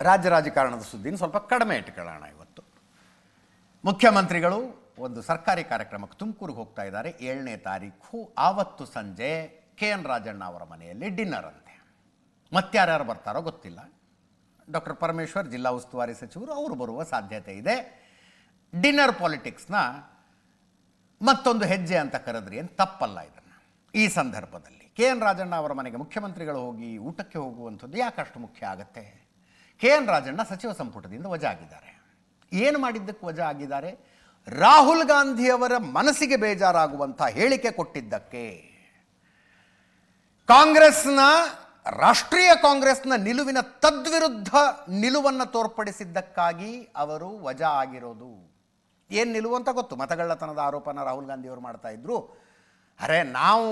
ರಾಜ್ಯ ರಾಜಕಾರಣದ ಸುದ್ದಿನ ಸ್ವಲ್ಪ ಕಡಿಮೆ ಇಟ್ಕೊಳ್ಳೋಣ. ಇವತ್ತು ಮುಖ್ಯಮಂತ್ರಿಗಳು ಒಂದು ಸರ್ಕಾರಿ ಕಾರ್ಯಕ್ರಮಕ್ಕೆ ತುಮಕೂರಿಗೆ ಹೋಗ್ತಾ ಇದ್ದಾರೆ. 7ನೇ ತಾರೀಕು ಆವತ್ತು ಸಂಜೆ KN ರಾಜಣ್ಣ ಅವರ ಮನೆಯಲ್ಲಿ ಡಿನ್ನರ್ ಅಂತೆ. ಮತ್ತಾರ್ಯಾರು ಬರ್ತಾರೋ ಗೊತ್ತಿಲ್ಲ. ಡಾಕ್ಟರ್ ಪರಮೇಶ್ವರ್ ಜಿಲ್ಲಾ ಉಸ್ತುವಾರಿ ಸಚಿವರು ಅವರು ಬರುವ ಸಾಧ್ಯತೆ ಇದೆ. ಡಿನ್ನರ್ ಪಾಲಿಟಿಕ್ಸ್ನ ಮತ್ತೊಂದು ಹೆಜ್ಜೆ ಅಂತ ಕರೆದ್ರಿ ಏನು ತಪ್ಪಲ್ಲ. ಇದನ್ನು ಈ ಸಂದರ್ಭದಲ್ಲಿ KN ರಾಜಣ್ಣ ಅವರ ಮನೆಗೆ ಮುಖ್ಯಮಂತ್ರಿಗಳು ಹೋಗಿ ಊಟಕ್ಕೆ ಹೋಗುವಂಥದ್ದು ಯಾಕಷ್ಟು ಮುಖ್ಯ ಆಗುತ್ತೆ? KN ರಾಜಣ್ಣ ಸಚಿವ ಸಂಪುಟದಿಂದ ವಜಾ ಆಗಿದ್ದಾರೆ. ಏನು ಮಾಡಿದ್ದಕ್ಕೆ ವಜಾ ಆಗಿದ್ದಾರೆ? ರಾಹುಲ್ ಗಾಂಧಿಯವರ ಮನಸ್ಸಿಗೆ ಬೇಜಾರಾಗುವಂಥ ಹೇಳಿಕೆ ಕೊಟ್ಟಿದ್ದಕ್ಕೆ, ರಾಷ್ಟ್ರೀಯ ಕಾಂಗ್ರೆಸ್ನ ನಿಲುವಿನ ತದ್ವಿರುದ್ಧ ನಿಲುವನ್ನು ತೋರ್ಪಡಿಸಿದ್ದಕ್ಕಾಗಿ ಅವರು ವಜಾ ಆಗಿರೋದು. ಏನು ನಿಲುವು ಅಂತ ಗೊತ್ತು. ಮತಗಳ್ಳತನದ ಆರೋಪನ ರಾಹುಲ್ ಗಾಂಧಿಯವರು ಮಾಡ್ತಾ ಇದ್ರು. ಅರೆ ನಾವು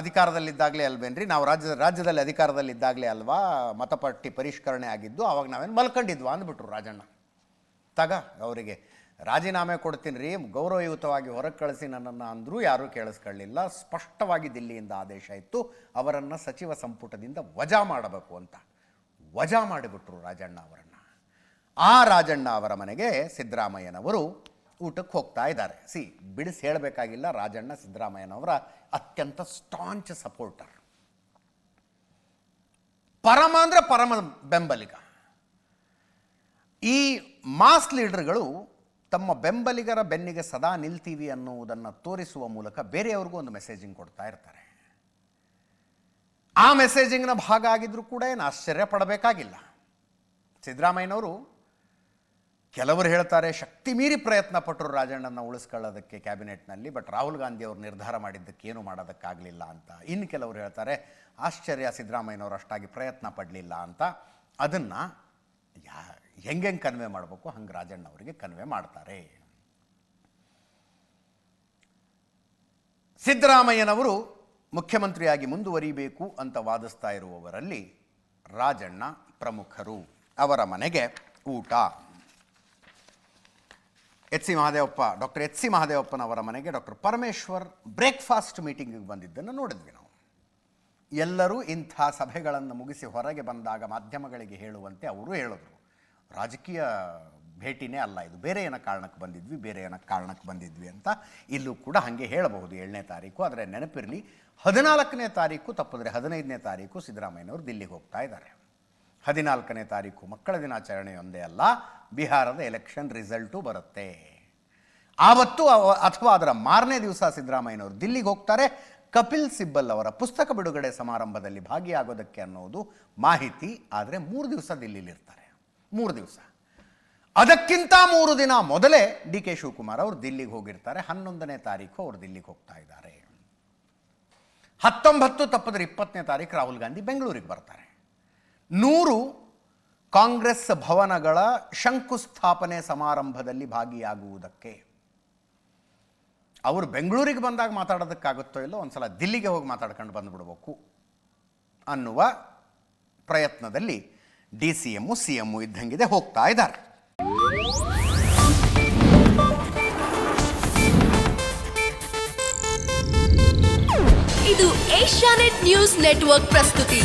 ಅಧಿಕಾರದಲ್ಲಿದ್ದಾಗಲೇ ಅಲ್ವೇನ್ರಿ, ನಾವು ರಾಜ್ಯದಲ್ಲಿ ಅಧಿಕಾರದಲ್ಲಿದ್ದಾಗಲೇ ಅಲ್ವಾ ಮತಪಟ್ಟಿ ಪರಿಷ್ಕರಣೆ ಆಗಿದ್ದು, ಆವಾಗ ನಾವೇನು ಮಲ್ಕೊಂಡಿದ್ವಾ ಅಂದ್ಬಿಟ್ರು ರಾಜಣ್ಣ. ಅವರಿಗೆ ರಾಜೀನಾಮೆ ಕೊಡ್ತೀನಿ ರೀ, ಗೌರವಯುತವಾಗಿ ಹೊರಗೆ ಕಳಿಸಿ ನನ್ನನ್ನು ಅಂದರೂ ಯಾರೂ ಕೇಳಿಸ್ಕೊಳ್ಳಿಲ್ಲ. ಸ್ಪಷ್ಟವಾಗಿ ದಿಲ್ಲಿಯಿಂದ ಆದೇಶ ಇತ್ತು ಅವರನ್ನು ಸಚಿವ ಸಂಪುಟದಿಂದ ವಜಾ ಮಾಡಬೇಕು ಅಂತ. ವಜಾ ಮಾಡಿಬಿಟ್ರು ರಾಜಣ್ಣ ಅವರನ್ನು. ಆ ರಾಜಣ್ಣ ಅವರ ಮನೆಗೆ ಸಿದ್ದರಾಮಯ್ಯನವರು ಊಟಕ್ಕೆ ಹೋಗ್ತಾ ಇದ್ದಾರೆ. ಬಿಡಿಸಿ ಹೇಳಬೇಕಾಗಿಲ್ಲ, ರಾಜಣ್ಣ ಸಿದ್ದರಾಮಯ್ಯನವರ ಅತ್ಯಂತ ಸ್ಟಾಂಚ್ ಸಪೋರ್ಟರ್, ಪರಮ ಅಂದರೆ ಪರಮ ಬೆಂಬಲಿಗ. ಈ ಮಾಸ್ ಲೀಡರ್ಗಳು ತಮ್ಮ ಬೆಂಬಲಿಗರ ಬೆನ್ನಿಗೆ ಸದಾ ನಿಲ್ತೀವಿ ಅನ್ನುವುದನ್ನು ತೋರಿಸುವ ಮೂಲಕ ಬೇರೆಯವ್ರಿಗೂ ಒಂದು ಮೆಸೇಜಿಂಗ್ ಕೊಡ್ತಾ ಇರ್ತಾರೆ. ಆ ಮೆಸೇಜಿಂಗ್ನ ಭಾಗ ಆಗಿದ್ರೂ ಕೂಡ ಏನು ಆಶ್ಚರ್ಯ ಪಡಬೇಕಾಗಿಲ್ಲ. ಸಿದ್ದರಾಮಯ್ಯನವರು ಕೆಲವರು ಹೇಳ್ತಾರೆ ಶಕ್ತಿ ಮೀರಿ ಪ್ರಯತ್ನ ಪಟ್ಟರು ರಾಜಣ್ಣನ ಉಳಿಸ್ಕೊಳ್ಳೋದಕ್ಕೆ ಕ್ಯಾಬಿನೆಟ್ನಲ್ಲಿ, ಬಟ್ ರಾಹುಲ್ ಗಾಂಧಿ ಅವರು ನಿರ್ಧಾರ ಮಾಡಿದ್ದಕ್ಕೆ ಏನು ಮಾಡೋದಕ್ಕಾಗಲಿಲ್ಲ ಅಂತ. ಇನ್ನು ಕೆಲವರು ಹೇಳ್ತಾರೆ ಆಶ್ಚರ್ಯ, ಸಿದ್ದರಾಮಯ್ಯನವರು ಅಷ್ಟಾಗಿ ಪ್ರಯತ್ನ ಪಡಲಿಲ್ಲ ಅಂತ. ಅದನ್ನು ಹೆಂಗೆ ಕನ್ವೆ ಮಾಡಬೇಕು ಹಂಗೆ ರಾಜಣ್ಣ ಅವರಿಗೆ ಕನ್ವೆ ಮಾಡ್ತಾರೆ. ಸಿದ್ದರಾಮಯ್ಯನವರು ಮುಖ್ಯಮಂತ್ರಿಯಾಗಿ ಮುಂದುವರಿಬೇಕು ಅಂತ ವಾದಿಸ್ತಾ ಇರುವವರಲ್ಲಿ ರಾಜಣ್ಣ ಪ್ರಮುಖರು. ಅವರ ಮನೆಗೆ ಊಟ. ಡಾಕ್ಟರ್ ಎಚ್ ಸಿ ಮಹದೇವಪ್ಪನವರ ಮನೆಗೆ ಡಾಕ್ಟರ್ ಪರಮೇಶ್ವರ್ ಬ್ರೇಕ್ಫಾಸ್ಟ್ ಮೀಟಿಂಗಿಗೆ ಬಂದಿದ್ದನ್ನು ನೋಡಿದ್ವಿ ನಾವು. ಎಲ್ಲರೂ ಇಂಥ ಸಭೆಗಳನ್ನು ಮುಗಿಸಿ ಹೊರಗೆ ಬಂದಾಗ ಮಾಧ್ಯಮಗಳಿಗೆ ಹೇಳುವಂತೆ ಅವರು ಹೇಳಿದ್ರು, ರಾಜಕೀಯ ಭೇಟಿನೇ ಅಲ್ಲ ಇದು, ಬೇರೆ ಏನೋ ಕಾರಣಕ್ಕೆ ಬಂದಿದ್ವಿ ಅಂತ. ಇಲ್ಲೂ ಕೂಡ ಹಾಗೆ ಹೇಳಬಹುದು 7ನೇ ತಾರೀಕು. ಆದರೆ ನೆನಪಿರಲಿ, 14ನೇ ತಾರೀಕು ತಪ್ಪಿದ್ರೆ 15ನೇ ತಾರೀಕು ಸಿದ್ದರಾಮಯ್ಯನವರು ದಿಲ್ಲಿಗೆ ಹೋಗ್ತಾ ಇದ್ದಾರೆ. 14ನೇ ತಾರೀಕು ಮಕ್ಕಳ ದಿನಾಚರಣೆಯೊಂದೇ ಅಲ್ಲ, ಬಿಹಾರದ ಎಲೆಕ್ಷನ್ ರಿಸಲ್ಟು ಬರುತ್ತೆ. ಆವತ್ತು ಅಥವಾ ಅದರ ಮಾರನೇ ದಿವಸ ಸಿದ್ದರಾಮಯ್ಯನವರು ದಿಲ್ಲಿಗೆ ಹೋಗ್ತಾರೆ. ಕಪಿಲ್ ಸಿಬ್ಬಲ್ ಅವರ ಪುಸ್ತಕ ಬಿಡುಗಡೆ ಸಮಾರಂಭದಲ್ಲಿ ಭಾಗಿಯಾಗೋದಕ್ಕೆ ಅನ್ನೋದು ಮಾಹಿತಿ. ಆದರೆ 3 ದಿವಸ ದಿಲ್ಲಿಲಿರ್ತಾರೆ. 3 ದಿವಸ. ಅದಕ್ಕಿಂತ 3 ದಿನ ಮೊದಲೇ DK ಶಿವಕುಮಾರ್ ಅವರು ದಿಲ್ಲಿಗೆ ಹೋಗಿರ್ತಾರೆ. 11ನೇ ತಾರೀಕು ಅವರು ದಿಲ್ಲಿಗೆ ಹೋಗ್ತಾ ಇದ್ದಾರೆ. 19 ತಪ್ಪಿದ್ರೆ 20ನೇ ತಾರೀಕು ರಾಹುಲ್ ಗಾಂಧಿ ಬೆಂಗಳೂರಿಗೆ ಬರ್ತಾರೆ. 100 ಕಾಂಗ್ರೆಸ್ ಭವನಗಳ ಶಂಕುಸ್ಥಾಪನೆ ಸಮಾರಂಭದಲ್ಲಿ ಭಾಗಿಯಾಗುವುದಕ್ಕೆ. ಅವರು ಬೆಂಗಳೂರಿಗೆ ಬಂದಾಗ ಮಾತಾಡೋದಕ್ಕಾಗುತ್ತೋ ಇಲ್ಲೋ, ಒಂದ್ಸಲ ದಿಲ್ಲಿಗೆ ಹೋಗಿ ಮಾತಾಡ್ಕೊಂಡು ಬಂದುಬಿಡ್ಬೇಕು ಅನ್ನುವ ಪ್ರಯತ್ನದಲ್ಲಿ DCM CM ಇದ್ದಂಗಿದೆ ಹೋಗ್ತಾ ಇದ್ದಾರೆ. ಇದು ಏಷ್ಯಾನೆಟ್ ನ್ಯೂಸ್ ನೆಟ್ವರ್ಕ್ ಪ್ರಸ್ತುತಿ.